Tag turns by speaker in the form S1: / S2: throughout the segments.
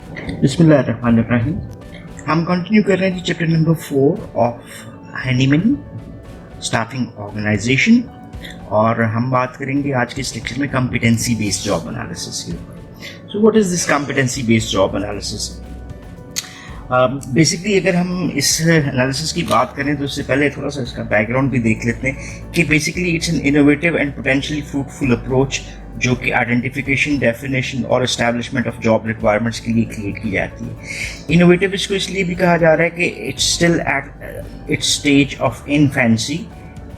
S1: बिस्मिल्लाहिर्रहमानिर्रहीम। हम कंटिन्यू कर रहे हैं chapter number 4 of Heneman staffing organisation और हम बात करेंगे आज के इस लेक्चर में कॉम्पिटेंसी बेस्ड जॉब एनालिसिस के ऊपर। So what is this competency based job analysis? Basically अगर हम इस एनालिसिस की बात करें तो उससे पहले थोड़ा सा इसका बैकग्राउंड भी देख लेते हैं कि basically it's an innovative and potentially fruitful approach जो कि आइडेंटिफिकेशन, डेफिनेशन और एस्टैब्लिशमेंट ऑफ जॉब रिक्वायरमेंट्स के लिए क्रिएट की जाती है। इनोवेटिव इसको इसलिए भी कहा जा रहा है कि it's still at it's stage of infancy,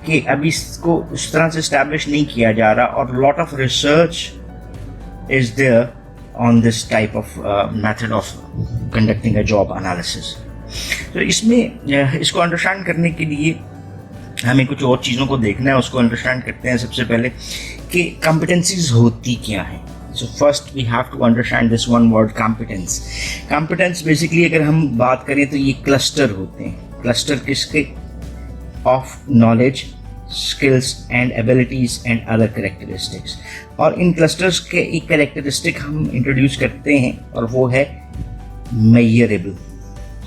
S1: कि अभी इसको उस तरह से एस्टैब्लिश नहीं किया जा रहा और lot of research is there on this type of method of conducting a job analysis. तो इसमें इसको अंडरस्टैंड करने के लिए हमें कुछ और चीज़ों को देखना है। उसको अंडरस्टैंड करते हैं सबसे पहले कि competencies होती क्या हैं। So first we have to understand this one word competence. Competence basically अगर हम बात करें तो ये क्लस्टर होते हैं। क्लस्टर किसके? Of knowledge, skills and abilities and other characteristics. और इन क्लस्टर्स के एक कैरेक्टरिस्टिक हम इंट्रोड्यूस करते हैं और वो है measurable.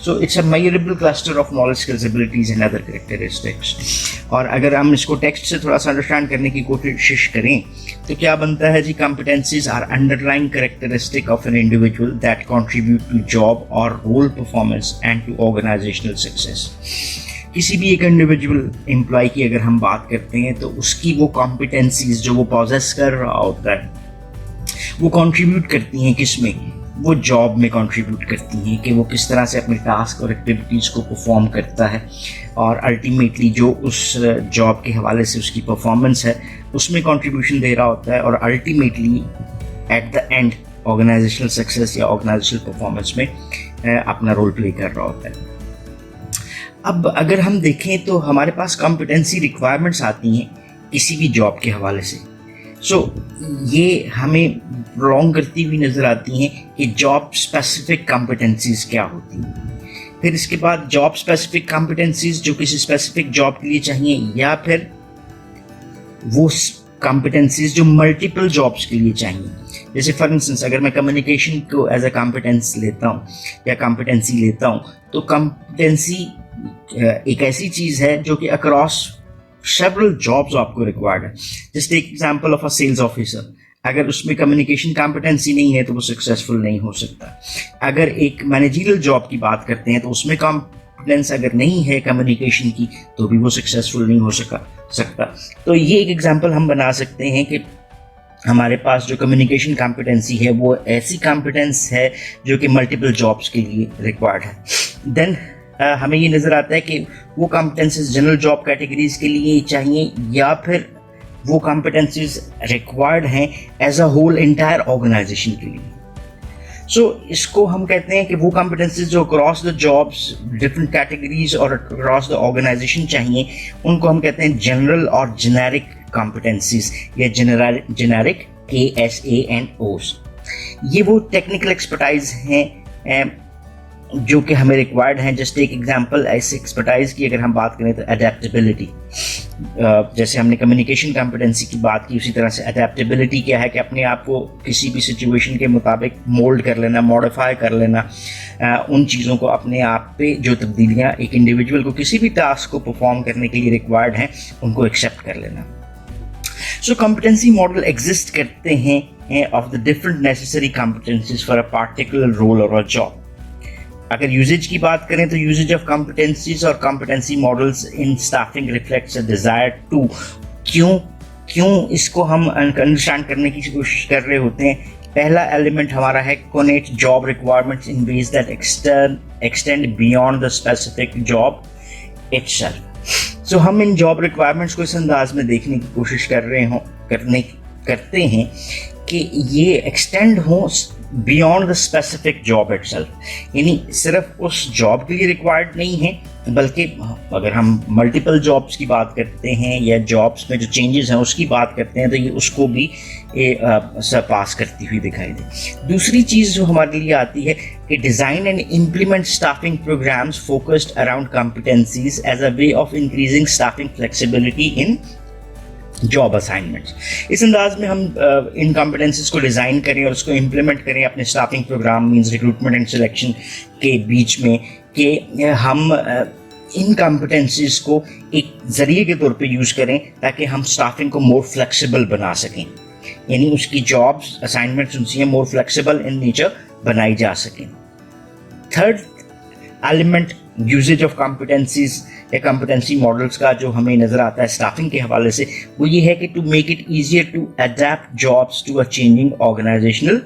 S1: So it's a measurable cluster of knowledge, skills, abilities and other characteristics. और अगर हम इसको टेक्स्ट से थोड़ा सा अंडरस्टैंड करने की कोशिश करें तो क्या बनता है जी? Competencies are underlying characteristic of an individual that contribute to job और role performance and to organizational success. किसी भी एक इंडिविजुअल एम्प्लॉय की अगर हम बात करते हैं तो उसकी वो कॉम्पिटेंसीज जो वो पॉजेस कर रहा होता है वो कंट्रीब्यूट करती हैं किस में? वो जॉब में कंट्रीब्यूट करती हैं कि वो किस तरह से अपने टास्क और एक्टिविटीज़ को परफॉर्म करता है और अल्टीमेटली जो उस जॉब के हवाले से उसकी परफॉर्मेंस है उसमें कंट्रीब्यूशन दे रहा होता है और ultimately at the end organisational success या ऑर्गेनाइजेशनल परफॉर्मेंस में अपना रोल प्ले कर रहा होता है। अब अगर हम देखें तो हमारे पास कॉम्पिटेंसी रिक्वायरमेंट्स आती हैं किसी भी जॉब के हवाले से। सो ये हमें प्रोलॉन्ग करती हुई नज़र आती हैं कि जॉब स्पेसिफिक कॉम्पिटेंसीज क्या होती हैं। फिर इसके बाद जॉब स्पेसिफिक कॉम्पिटेंसीज जो किसी स्पेसिफिक जॉब के लिए चाहिए, या फिर वो कॉम्पिटेंसीज जो मल्टीपल जॉब्स के लिए चाहिए। जैसे फॉर इंस्टेंस अगर मैं कम्युनिकेशन को एज अ कॉम्पिटेंस लेता हूँ या कॉम्पिटेंसी लेता हूँ तो कॉम्पिटेंसी एक ऐसी चीज है जो कि अक्रॉस सेवरल जॉब्स आपको रिक्वायर्ड है। Just take example of a sales officer, अगर उसमें कम्युनिकेशन कॉम्पिटेंसी नहीं है तो वो सक्सेसफुल नहीं हो सकता। अगर एक मैनेजरियल जॉब की बात करते हैं तो उसमें कॉम्पिटेंस अगर नहीं है कम्युनिकेशन की तो भी वो सक्सेसफुल नहीं हो सकता। तो ये एक एग्जांपल हम बना सकते हैं कि हमारे पास जो कम्युनिकेशन कॉम्पिटेंसी है वो ऐसी कॉम्पिटेंस है जो कि मल्टीपल जॉब्स के लिए रिक्वायर्ड है। देन हमें ये नज़र आता है कि वो कॉम्पिटेंसीज जनरल जॉब कैटेगरीज के लिए चाहिए या फिर वो कॉम्पिटेंसीज रिक्वायर्ड हैं as a whole entire organisation के लिए। सो इसको हम कहते हैं कि वो कॉम्पिटेंसीज जो across the jobs, different categories और अक्रॉस द ऑर्गेनाइजेशन चाहिए उनको हम कहते हैं जनरल और जेनेरिक कॉम्पिटेंसीज या जेनेरिक KSANOs। ये वो टेक्निकल एक्सपर्टाइज हैं जो कि हमें रिक्वायर्ड हैं। जस्ट एक एग्जांपल ऐसे एक्सपर्टाइज की अगर हम बात करें तो अडेप्टेबिलिटी, जैसे हमने कम्युनिकेशन कॉम्पिटेंसी की बात की उसी तरह से अडेप्टेबिलिटी क्या है कि अपने आप को किसी भी सिचुएशन के मुताबिक मोल्ड कर लेना, मॉडिफाई कर लेना, उन चीज़ों को अपने आप पे जो तब्दीलियाँ एक इंडिविजुअल को किसी भी टास्क को परफॉर्म करने के लिए रिक्वायर्ड हैं उनको एक्सेप्ट कर लेना। सो कॉम्पिटेंसी मॉडल एग्जिस्ट करते हैं of the different necessary competencies for a particular role और अ जॉब। अगर यूजेज की बात करें तो यूजेज ऑफ कॉम्पिटेंसीज और competency models in staffing reflects a desire to. क्यों इसको हम अंडरस्टैंड करने की कोशिश कर रहे होते हैं? पहला एलिमेंट हमारा है connect job requirements in ways that extend beyond the specific job itself. So हम इन जॉब रिक्वायरमेंट्स को इस अंदाज में देखने की कोशिश करते हैं कि ये एक्सटेंड हो beyond the specific job itself, यानी सिर्फ उस जॉब के लिए रिक्वायर्ड नहीं है बल्कि अगर हम मल्टीपल जॉब्स की बात करते हैं या जॉब्स में जो चेंजेस हैं उसकी बात करते हैं तो ये उसको भी सरपास करती हुई दिखाई दे। दूसरी चीज़ जो हमारे लिए आती है कि design and implement staffing programmes focused around competencies as a way of increasing staffing flexibility in job assignments. इस अंदाज में हम इन कॉम्पिटेंसीज को डिज़ाइन करें और उसको इम्प्लीमेंट करें अपने staffing programme means recruitment and selection के बीच में, कि हम इन कॉम्पिटेंसीज को एक ज़रिए के तौर पे यूज़ करें ताकि हम स्टाफिंग को मोर फ्लेक्सिबल बना सकें, यानी उसकी जॉब्स असाइनमेंट्स उनसे हैं मोर फ्लेक्सिबल इन नेचर बनाई जा सकें। Third element usages of competencies या कॉम्पिटेंसी मॉडल्स का जो हमें नज़र आता है स्टाफिंग के हवाले से, वो ये है कि to make it easier to adapt jobs to a changing organisational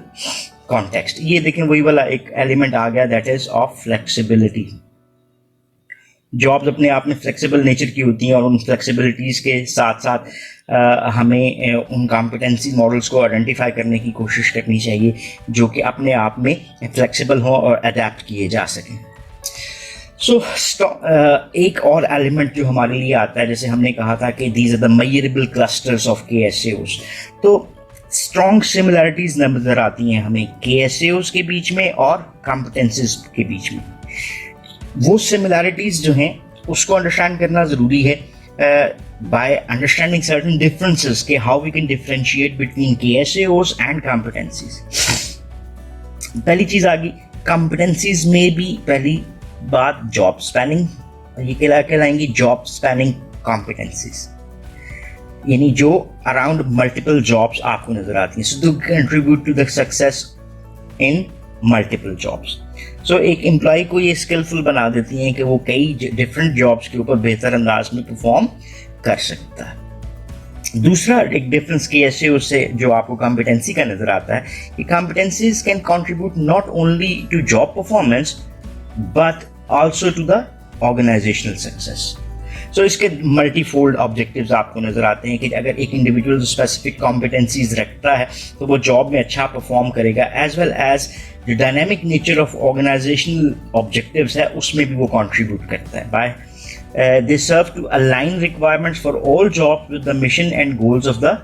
S1: context. ये देखें वही वाला एक एलिमेंट आ गया, that is of flexibility. Jobs अपने आप में फ्लेक्सिबल नेचर की होती हैं और उन फ्लेक्सिबिलिटीज़ के साथ साथ हमें उन कॉम्पिटेंसी मॉडल्स को आइडेंटिफाई करने की कोशिश करनी चाहिए जो कि अपने आप में फ्लेक्सिबल हों और अडेप्ट किए जा सकें। एक और एलिमेंट जो हमारे लिए आता है, जैसे हमने कहा था कि these are the measurable clusters of KSAOs, तो स्ट्रॉन्ग सिमिलैरिटीज नजर आती हैं हमें KSAOs के बीच में और कॉम्पिटेंसीज के बीच में। वो सिमिलैरिटीज जो हैं उसको अंडरस्टैंड करना ज़रूरी है बाय अंडरस्टैंडिंग सर्टेन डिफरेंसेस के how we can differentiate between KSAOs and competencies. पहली चीज़ आ गई कॉम्पिटेंसीज में भी पहली बात जॉब स्पैनिंग, ये कहलाएंगी जॉब स्पैनिंग कॉम्पिटेंसीज, यानी जो अराउंड मल्टीपल जॉब्स आपको नजर आती हैं, so to contribute to the success in multiple jobs. So एक एम्प्लॉय को ये स्किलफुल बना देती हैं कि वो कई डिफरेंट जॉब्स के ऊपर बेहतर अंदाज में परफॉर्म कर सकता है। दूसरा एक डिफरेंस KSAO से जो आपको कॉम्पिटेंसी का नजर आता है कि competencies can contribute not only to job performance but also to the organizational success. So इसके मल्टीफोल्ड ऑब्जेक्टिव्स आपको नजर आते हैं कि अगर एक इंडिविजुअल स्पेसिफिक कॉम्पिटेंसीज रखता है तो वो जॉब में अच्छा परफॉर्म करेगा, as well as the dynamic nature of organizational objectives है उसमें भी वो कंट्रीब्यूट करता है। By they serve to align requirements for all jobs with the mission and goals of the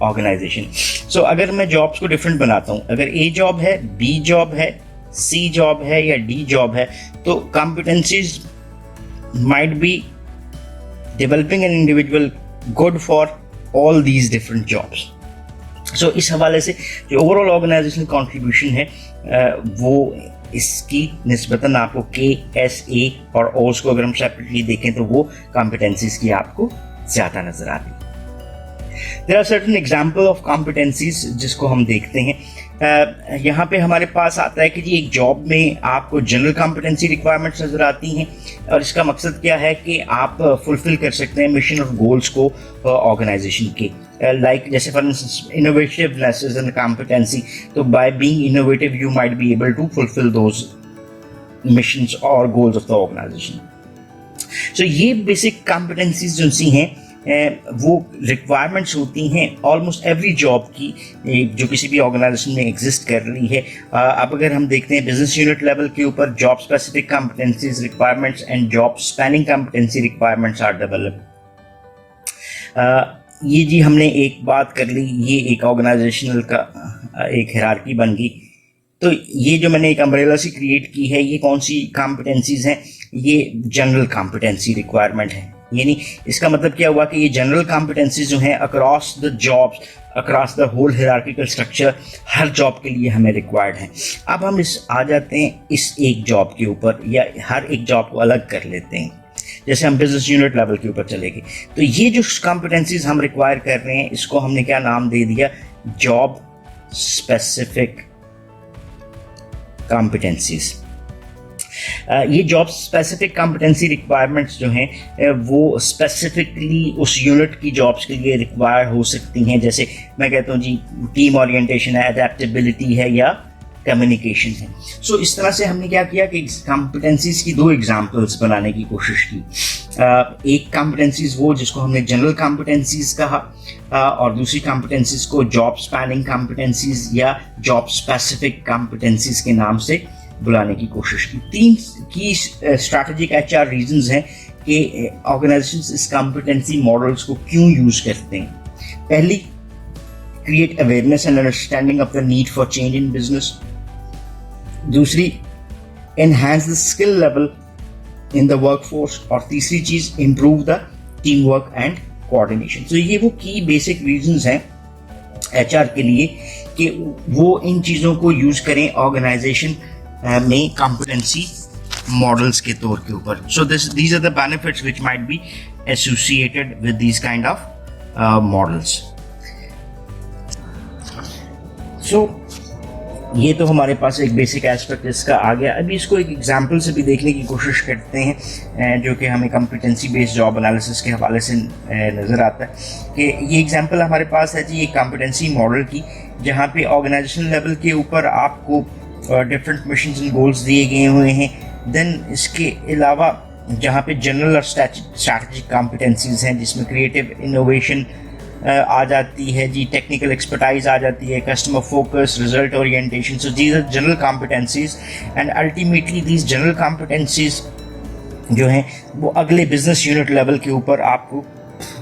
S1: organization. So अगर मैं जॉब्स को डिफरेंट बनाता हूँ, अगर A जॉब है, B जॉब है, C जॉब है या D जॉब है, तो competencies might be developing an individual good for all these different jobs. So इस हवाले से जो ओवरऑल ऑर्गेनाइजेशनल कंट्रीब्यूशन है वो इसकी निस्बतन आपको KSA और OS को अगर हम सेपरेटली देखें तो वो कॉम्पिटेंसीज की आपको ज़्यादा नजर आती है। There are certain example of competencies जिसको हम देखते हैं। यहाँ पे हमारे पास आता है कि जी एक जॉब में आपको जनरल कॉम्पिटेंसी रिक्वायरमेंट्स नज़र आती हैं और इसका मकसद क्या है कि आप फुलफिल कर सकते हैं मिशन और गोल्स को ऑर्गेनाइजेशन के। लाइक जैसे for instance innovativeness is an competency, तो by being innovative you might be able to fulfil those missions और goals of the organization. So ये बेसिक कॉम्पिटेंसीज जो सी हैं वो रिक्वायरमेंट्स होती हैं ऑलमोस्ट एवरी जॉब की जो किसी भी ऑर्गेनाइजेशन में एग्जिस्ट कर रही है। अब अगर हम देखते हैं बिजनेस यूनिट लेवल के ऊपर job specific competencies requirements and job spanning competency requirements are developed. ये जी हमने एक बात कर ली, ये एक ऑर्गेनाइजेशनल का एक हिरार्की बन गई। तो ये जो मैंने एक अम्ब्रेला सी क्रिएट की है, ये कौन सी कॉम्पिटेंसीज हैं? ये जनरल कॉम्पिटेंसी रिक्वायरमेंट है। यानी इसका मतलब क्या हुआ कि ये जनरल कॉम्पिटेंसीज जो हैं across the jobs, across the whole hierarchical structure, हर जॉब के लिए हमें रिक्वायर्ड है। अब हम आ जाते हैं इस एक जॉब के ऊपर, या हर एक जॉब को अलग कर लेते हैं। जैसे हम बिजनेस यूनिट लेवल के ऊपर चले गए, तो ये जो कॉम्पिटेंसीज हम रिक्वायर कर रहे हैं इसको हमने क्या नाम दे दिया? Job specific competencies. ये जॉब स्पेसिफिक कॉम्पिटेंसी रिक्वायरमेंट्स जो हैं वो स्पेसिफिकली उस यूनिट की जॉब्स के लिए रिक्वायर हो सकती हैं। जैसे मैं कहता हूँ जी टीम ओरिएंटेशन है, अडेप्टेबिलिटी है या कम्युनिकेशन है। सो इस तरह से हमने क्या किया कि कॉम्पिटेंसीज की दो एग्जांपल्स बनाने की कोशिश की। एक कॉम्पिटेंसीज वो जिसको हमने जनरल कॉम्पिटेंसीज कहा और दूसरी कॉम्पिटेंसीज को जॉब स्पैनिंग कॉम्पिटेंसीज या जॉब स्पेसिफिक कॉम्पिटेंसीज के नाम से बुलाने की कोशिश की। तीन की स्ट्रैटेजिक HR रीजंस हैं कि ऑर्गेनाइजेशंस इस कॉम्पिटेंसी मॉडल्स को क्यों यूज करते हैं। पहली, create awareness and understanding of the need for change in business. दूसरी, enhance the skill level in the workforce. और तीसरी चीज, improve the team work and coordination. तो ये वो की बेसिक रीजंस हैं एचआर के लिए कि वो इन चीज़ों को यूज़ करें ऑर्गेनाइजेशन में कॉम्पिटेंसी मॉडल्स के तौर के ऊपर। So these are the benefits which might be associated with these kind of models. सो ये तो हमारे पास एक बेसिक एस्पेक्ट इसका आ गया। अभी इसको एक एग्जांपल से भी देखने की कोशिश करते हैं जो कि हमें कॉम्पिटेंसी बेस्ड जॉब एनालिसिस के हवाले से नज़र आता है कि ये एग्जांपल हमारे पास है जी एक कॉम्पिटेंसी मॉडल की, जहाँ पे ऑर्गेनाइजेशन लेवल के ऊपर आपको डिफरेंट मिशंस एंड गोल्स दिए गए हुए हैं। देन इसके अलावा जहाँ पे जनरल और स्ट्रैटेजिक कॉम्पिटेंसीज हैं जिसमें क्रिएटिव इनोवेशन आ जाती है जी, टेक्निकल एक्सपर्टाइज आ जाती है, customer focus, result orientation. So these are general competencies and ultimately these general competencies जो हैं वो अगले बिजनेस यूनिट लेवल के ऊपर आपको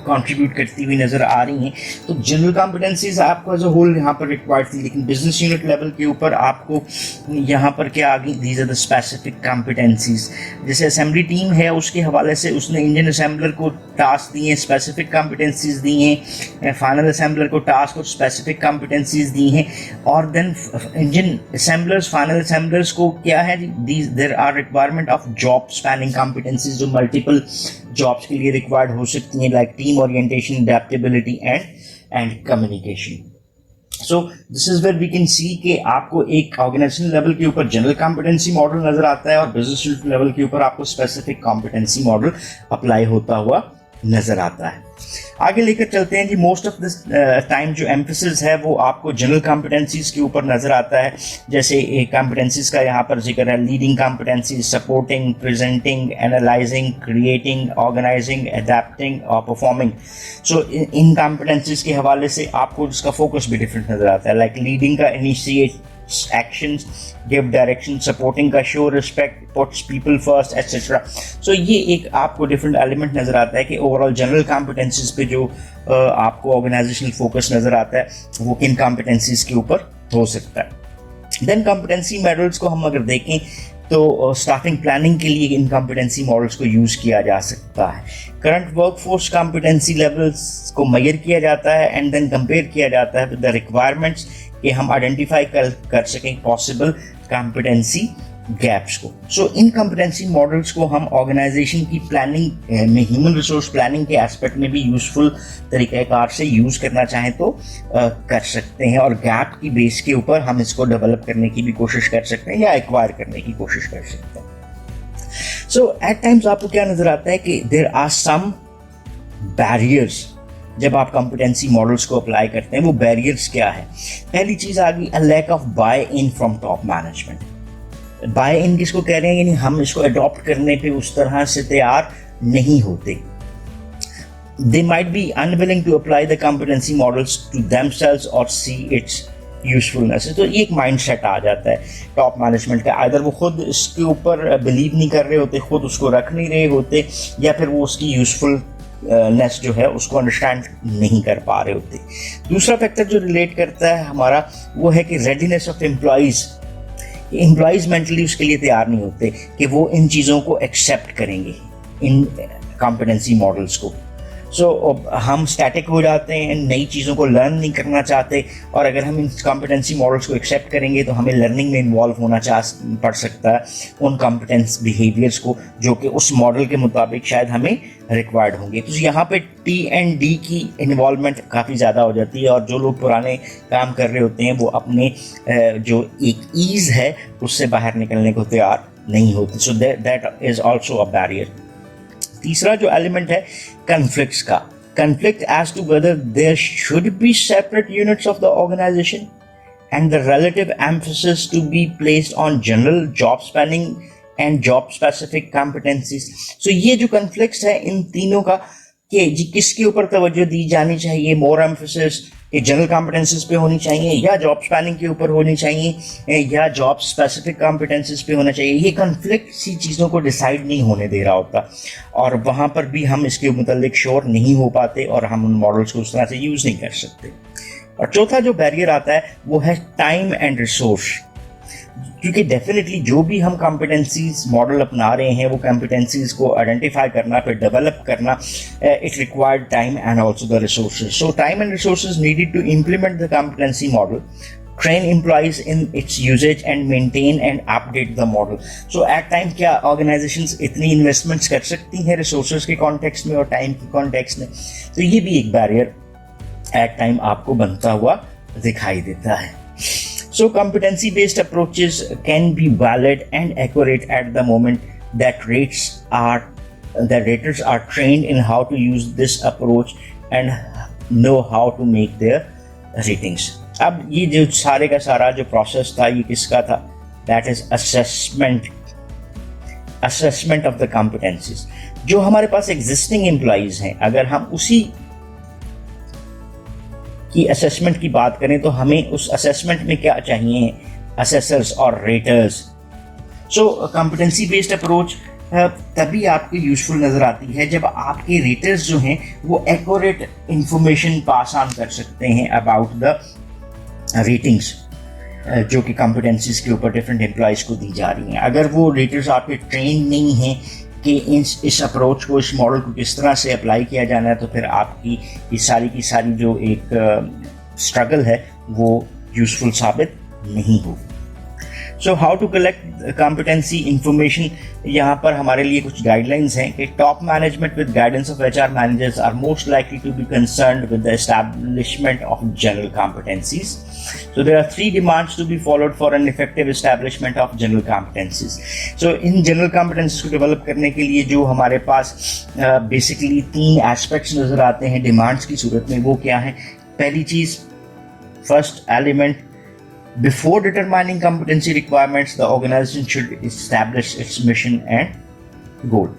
S1: कंट्रीब्यूट करती हुई नज़र आ रही हैं। तो जनरल कॉम्पिटेंसीज आपको एज अ होल यहाँ पर रिक्वायर्ड थी, लेकिन बिजनेस यूनिट लेवल के ऊपर आपको यहाँ पर क्या आ गई, these are the specific competencies. जैसे असेंबली टीम है उसके हवाले से उसने इंजन असेंबलर को टास्क दिए हैं, स्पेसिफिक कॉम्पिटेंसीज दी हैं, फाइनल असेंबलर को टास्क और स्पेसिफिक कॉम्पिटेंसीज दी हैं, और then engine assemblers final assemblers को क्या है, there are requirement of job spanning competencies जो मल्टीपल जॉब्स के लिए रिक्वायर्ड हो सकती हैं, like team orientation, adaptability and communication. So this is where we can see कि आपको एक ऑर्गेनाइजेशन लेवल के ऊपर जनरल कॉम्पिटेंसी मॉडल नजर आता है और बिजनेस यूनिट लेवल के ऊपर आपको स्पेसिफिक कॉम्पिटेंसी मॉडल अप्लाई होता हुआ नजर आता है। आगे लेकर चलते हैं जी। मोस्ट ऑफ दिस टाइम जो एम्फेसिस है वो आपको जनरल कॉम्पिटेंसीज के ऊपर नजर आता है। जैसे कॉम्पिटेंसीज का यहाँ पर जिक्र है, leading competencies, supporting, presenting, analysing, creating, organising, adapting और परफॉर्मिंग। सो इन कॉम्पिटेंसीज के हवाले से आपको इसका फोकस भी डिफरेंट नजर आता है। लाइक लीडिंग का initiate actions, give direction, supporting का show respect, puts people first, etc. So ये एक आपको different element नजर आता है कि overall general competencies पे जो आपको organizational focus नजर आता है वो किन competencies के ऊपर हो सकता है। Then competency models को हम अगर देखें तो स्टाफिंग प्लानिंग के लिए इन कॉम्पिटेंसी मॉडल्स को यूज़ किया जा सकता है। करंट वर्कफोर्स कॉम्पिटेंसी लेवल्स को मेजर किया जाता है एंड देन कंपेयर किया जाता है विद द रिक्वायरमेंट्स कि हम आइडेंटिफाई कर सकें पॉसिबल कॉम्पिटेंसी गैप्स को। सो इन कॉम्पिटेंसी मॉडल्स को हम ऑर्गेनाइजेशन की प्लानिंग में, ह्यूमन रिसोर्स प्लानिंग के एस्पेक्ट में भी यूजफुल तरीक़ाकार से यूज़ करना चाहें तो कर सकते हैं, और गैप की बेस के ऊपर हम इसको डेवलप करने की भी कोशिश कर सकते हैं या एक्वायर करने की कोशिश कर सकते हैं। सो एट टाइम्स आपको क्या नज़र आता है कि देयर आर सम बैरियर्स जब आप कॉम्पिटेंसी मॉडल्स को अप्लाई करते हैं। वो बैरियर्स क्या है? पहली चीज़ आ गई, a lack of buy in from top management. Buy in किसको कह रहे हैं? यानी हम इसको अडॉप्ट करने पे उस तरह से तैयार नहीं होते। They might be unwilling to apply the competency models to themselves और सी इट्स यूजफुलनेस। तो ये एक माइंड सेट आ जाता है टॉप मैनेजमेंट का, आइदर वो खुद इसके ऊपर बिलीव नहीं कर रहे होते, खुद उसको रख नहीं रहे होते, या फिर वो उसकी यूजफुलनेस जो है उसको अंडरस्टैंड नहीं कर पा रहे होते। दूसरा फैक्टर जो रिलेट करता है हमारा वो है कि रेडीनेस ऑफ एम्प्लॉइज मेंटली उसके लिए तैयार नहीं होते कि वो इन चीज़ों को एक्सेप्ट करेंगे, इन कॉम्पिटेंसी मॉडल्स को। सो हम स्टैटिक हो जाते हैं, नई चीज़ों को लर्न नहीं करना चाहते, और अगर हम इन कॉम्पिटेंसी मॉडल्स को एक्सेप्ट करेंगे तो हमें लर्निंग में इन्वॉल्व होना पड़ सकता है उन कॉम्पिटेंस बिहेवियर्स को जो कि उस मॉडल के मुताबिक शायद हमें रिक्वायर्ड होंगे। तो यहाँ पे T&D की इन्वॉल्वमेंट काफ़ी ज़्यादा हो जाती है, और जो लोग पुराने काम कर रहे होते हैं वो अपने जो एक ईज़ है उससे बाहर निकलने को तैयार नहीं होते। So that is also a barrier. तीसरा जो एलिमेंट है कन्फ्लिक्ट्स का, conflict as to whether there should be separate units of the organization and the relative emphasis to be placed on general job spanning and job specific competencies. So ये जो conflicts है इन तीनों का कि जी किसके ऊपर तवज्जो दी जानी चाहिए, मोर एम्फेसिस कि जनरल कॉम्पिटेंसीज पे होनी चाहिए या जॉब स्पैनिंग के ऊपर होनी चाहिए या जॉब स्पेसिफिक कॉम्पिटेंसीज पे होना चाहिए, ये कन्फ्लिक्ट सी चीज़ों को डिसाइड नहीं होने दे रहा होता, और वहाँ पर भी हम इसके मुतल्लिक श्योर नहीं हो पाते और हम उन मॉडल्स को उस तरह से यूज़ नहीं कर सकते। और चौथा जो बैरियर आता है वो है टाइम एंड रिसोर्स। क्योंकि डेफिनेटली जो भी हम कॉम्पिटेंसीज मॉडल अपना रहे हैं वो कॉम्पिटेंसीज को आइडेंटिफाई करना फिर डेवलप करना, it required time and also the resources. So time and resources needed to implement the competency model, train employees in its usage and maintain and update the model. So at time क्या organizations इतनी investments कर सकती हैं resources के context में और time के context में, तो ये भी एक barrier at time आपको बनता हुआ दिखाई देता है. So competency based approaches can be valid and accurate at the moment that raters are trained in how to use this approach and know how to make their ratings. अब ये जो सारे का सारा जो प्रोसेस था ये किसका था? That is assessment of the competencies. जो हमारे पास एग्जिस्टिंग एम्प्लॉइज हैं, अगर हम उसी की असेसमेंट की बात करें तो हमें उस असेसमेंट में क्या चाहिए? असेसर्स और रेटर्स. सो कॉम्पिटेंसी बेस्ड अप्रोच तभी आपको यूजफुल नजर आती है जब आपके रेटर्स जो हैं वो एक्यूरेट इंफॉर्मेशन पास ऑन कर सकते हैं अबाउट द रेटिंग्स जो कि कॉम्पिटेंसीज के ऊपर डिफरेंट एम्प्लॉयज को दी जा रही हैं. अगर वो रेटर्स आपके ट्रेन नहीं हैं कि इस अप्रोच को, इस मॉडल को किस तरह से अप्लाई किया जाना है, तो फिर आपकी ये सारी की सारी जो एक स्ट्रगल है वो यूजफुल साबित नहीं होगी. So how to collect competency information, यहाँ पर हमारे लिए कुछ गाइडलाइंस हैं कि top management with guidance of HR managers are most likely to be concerned with the establishment of general competencies. So there are 3 demands to be followed for an effective establishment of general competencies. So in general competencies को develop करने के लिए जो हमारे पास basically 3 aspects नजर आते हैं demands की सूरत में, वो क्या है? पहली चीज, first element, before determining competency requirements, the organization should establish its mission and goal.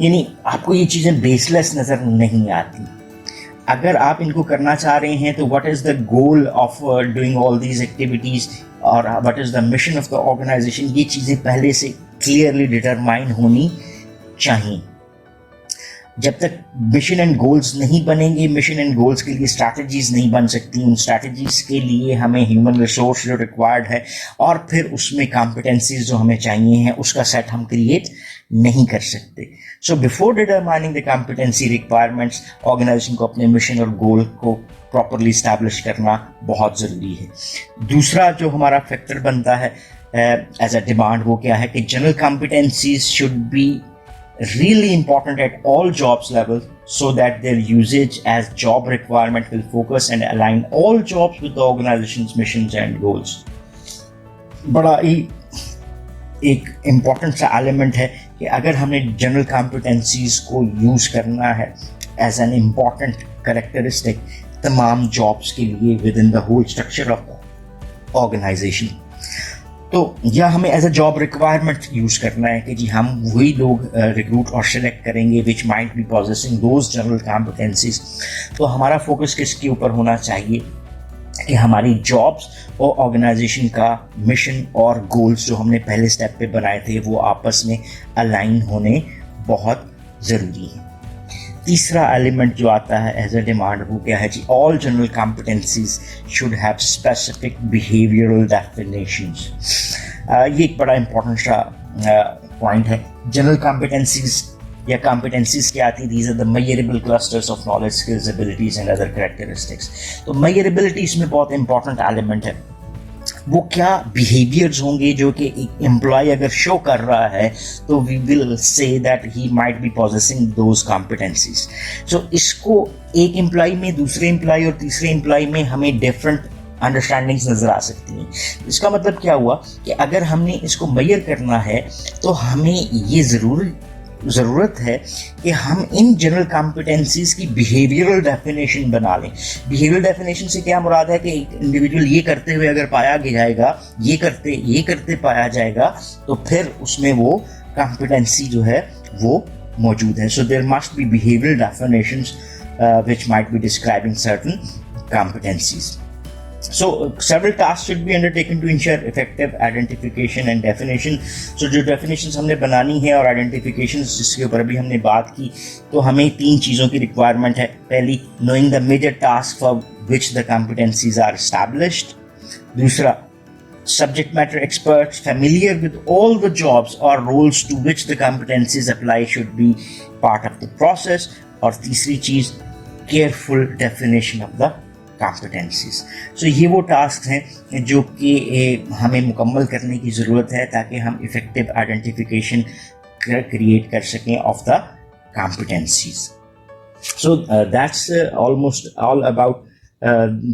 S1: यानी आपको ये चीजें बेसलेस नजर नहीं आती. अगर आप इनको करना चाह रहे हैं तो what is the goal of doing all these activities और what is the mission of the organization, ये चीजें पहले से क्लियरली डिटरमाइन होनी चाहिए. जब तक मिशन एंड गोल्स नहीं बनेंगे, मिशन एंड गोल्स के लिए स्ट्रैटेजीज नहीं बन सकती. उन स्ट्रैटेजीज के लिए हमें ह्यूमन रिसोर्स जो रिक्वायर्ड है और फिर उसमें कॉम्पिटेंसीज जो हमें चाहिए हैं उसका सेट हम क्रिएट नहीं कर सकते. So before determining the competency requirements, organisation को अपने मिशन और गोल को प्रॉपरली स्टैब्लिश करना बहुत ज़रूरी है. दूसरा जो हमारा फैक्टर बनता है एज अ डिमांड, वो क्या है कि general competencies should be really important at all jobs levels so that their usage as job requirement will focus and align all jobs with the organization's missions and goals. बड़ा ही एक important सा element है कि अगर हमने general competencies को use करना है एज एन इम्पॉर्टेंट करेक्टरिस्टिक तमाम जॉब्स के लिए within the whole structure of organisation, तो या हमें as a job requirement use करना है कि जी हम वही लोग रिक्रूट और सिलेक्ट करेंगे which might be possessing those general competencies. तो हमारा फोकस किसके ऊपर होना चाहिए कि हमारी जॉब्स और ऑर्गेनाइजेशन का मिशन और गोल्स जो हमने पहले स्टेप पे बनाए थे वो आपस में अलाइन होने बहुत ज़रूरी है. तीसरा एलिमेंट जो आता है एज अ डिमांड, वो क्या है जी? All general competencies should have specific behavioural definitions. ये एक बड़ा इंपॉर्टेंट सा पॉइंट है. जनरल कॉम्पिटेंसीज या कॉम्पिटेंसीज क्या आती है? These are the measurable clusters of knowledge, skills, abilities and other characteristics. तो मेजरेबिलिटी इसमें बहुत इंपॉर्टेंट एलिमेंट है. वो क्या बिहेवियर्स होंगे जो कि एक एम्प्लॉय अगर शो कर रहा है तो we will say that he might be possessing those competencies. So इसको एक एम्प्लॉय में, दूसरे एम्प्लॉय और तीसरे एम्प्लॉय में हमें डिफरेंट अंडरस्टैंडिंग्स नज़र आ सकती हैं. इसका मतलब क्या हुआ कि अगर हमने इसको मेजर करना है तो हमें ये ज़रूरत है कि हम इन जनरल कॉम्पिटेंसीज की बिहेवियरल डेफिनेशन बना लें. बिहेवियरल डेफिनेशन से क्या मुराद है कि एक इंडिविजुअल ये करते हुए अगर पाया जाएगा, ये करते पाया जाएगा, तो फिर उसमें वो कॉम्पिटेंसी जो है वो मौजूद है. So there must be behavioural definitions which might be describing certain competencies. So several tasks should be undertaken to ensure effective identification and definition. So जो definitions हमने बनानी है और identifications जिसके ऊपर अभी हमने बात की, तो हमें 3 चीज़ों की requirement है. पहली, knowing the major tasks for which the competencies are established. दूसरा, subject matter experts familiar with all the jobs or roles to which the competencies apply should be part of the process. और तीसरी चीज careful definition of the competencies. So ये वो task हैं जो कि हमें मुकम्मल करने की ज़रूरत है ताकि हम इफेक्टिव आइडेंटिफिकेशन क्रिएट कर सकें of the competencies. So that's almost all about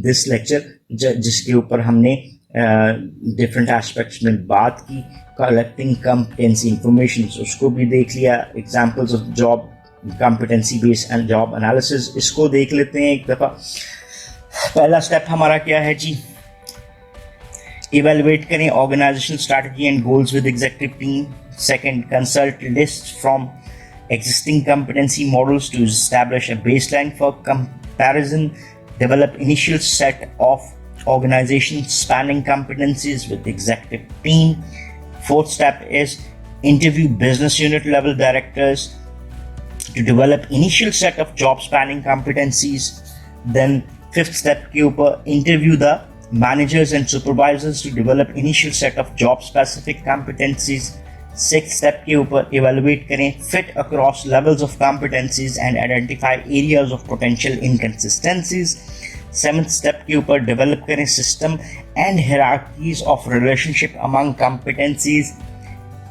S1: this lecture, जिसके ऊपर हमने डिफरेंट एस्पेक्ट्स में बात की. कलेक्टिंग कॉम्पिटेंसी इंफॉर्मेशन उसको भी देख लिया. Examples of job competency based and job analysis इसको देख लेते हैं एक दफ़ा. पहला स्टेप हमारा क्या है जी? इवेलुएट करें organisation strategy and goals with executive team. Second, consult list from existing competency models to establish a baseline for comparison. Develop initial set of organization spanning competencies with executive team. Fourth step is interview business unit level directors to develop initial set of job spanning competencies. Then fifth step के ऊपर interview the managers and supervisors to develop initial set of job specific competencies. Sixth step के ऊपर evaluate करें fit across levels of competencies and identify areas of potential inconsistencies. Seventh step के ऊपर develop करें system and hierarchies of relationship among competencies.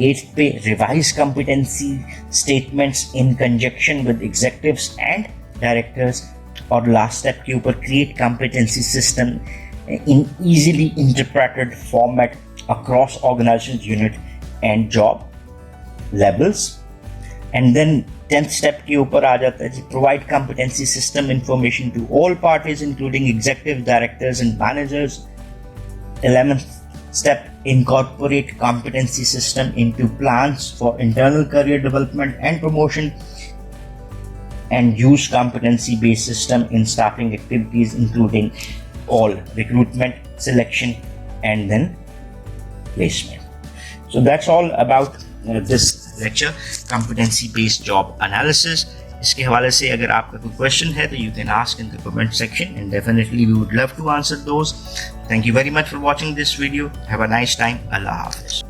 S1: Eighth पे revise competency statements in conjunction with executives and directors. और last step के ऊपर create competency system in easily interpreted format across organizations unit and job levels. And then 10th step के ऊपर आ जाता है provide competency system information to all parties including executive directors and managers. 11th step, incorporate competency system into plans for internal career development and promotion and use competency based system in staffing activities including all recruitment, selection and then placement. So that's all about this lecture, competency based job analysis. इसके हवाले से अगर आपका कोई question है तो you can ask in the comment section and definitely we would love to answer those. Thank you very much for watching this video. Have a nice time. Allah Hafiz.